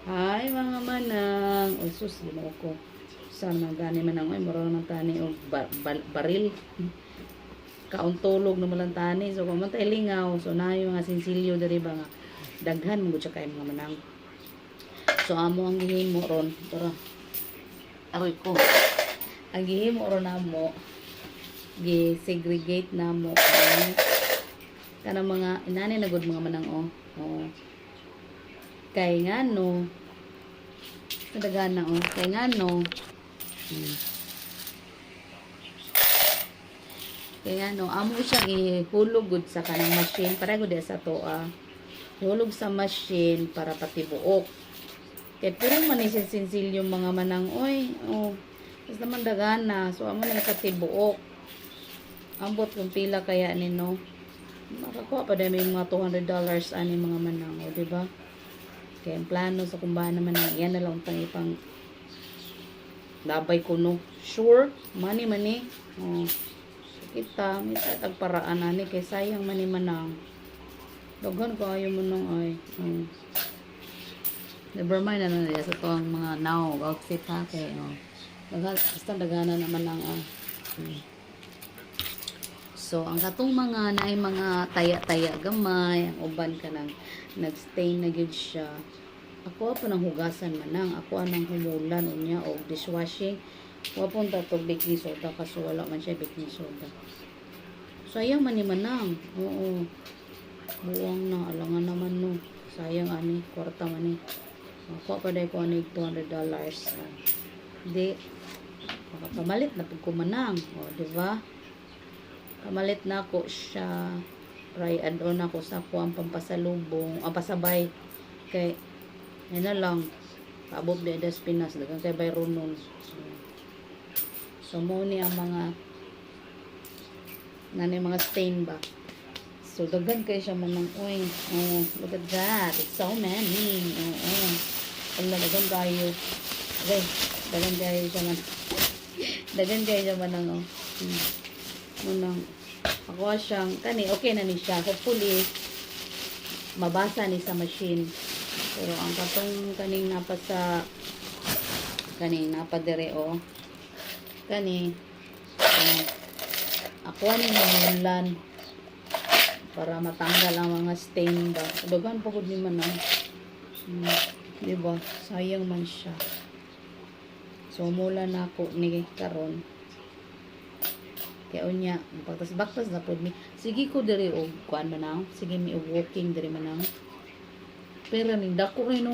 Hi mga manang. O sus, ginoo ko. Sana gani manang ay mura naman tani og baril. Kauntulog naman lang tani. So kumantay lingaw. So nayo nga sinsilyo diri ba nga daghan mo siya kay mga manang. So amo ang gihimo ron. Tara. Aroy ko. Ang gihimo ron namo gi-segregate namo ang kanang mga inani na gud mga manang oh. Kay nga no kadagana kay nga no kay nga no amo siyang ihulog gud sa kanang machine para gud sa to ihulog sa machine para patibuok kay puro man ni sinsil yung mga manang is naman dagana so amo na nakatibuok ambot kung pila kaya ni no makakuha pa dami mga $200 ani mga manang di ba. Kaya ang plano sa kumbahan naman na yan na lang ipang labay ko no. Sure, money. Kita, may tatag paraan ani kay sayang money manang. Daghan ko ayaw mo nung ay. Never mind na nila sa to ang mga now outfit ha kay basta dagana naman ang So, ang katong mga naay mga taya-taya gamay, ang uban ka nang nag-stain na gyud siya. Ako pa nang hugasan manang, ako anang humulan unya o dishwashing. Wa pun ta to baking soda kaso wala man siya baking soda. Sayang man ni manang. Oo. Buwang na alangan naman no. Sayang ani kwarta man ni. Ako pa dai ko ani $200. Di makapamalit na pud ko manang. O, di ba? Pamalit na ako siya try add-on ako sa kuang pampasalubong pasabay kay yan na lang paabot di das Pinas dagang kay bayro nun so mo ni ang mga nani mga stain ba so daghan kay siya manang look at that it's so many ala daghan kayo okay daghan kayo siya man daghan kayo siya manang munang ako siyang kani okay na ni siya hopefully mabasa ni sa machine pero ang katong kaning napa sa kaning napa dire kani ako ni mamulan para matanggal ang mga stain ba dagan pa gud ni man di ba sayang man siya so mula na ako ni karon kaya unya baktas na pod mi sige ko diri og kuan man sige mi og walking diri manang pero ning dako rin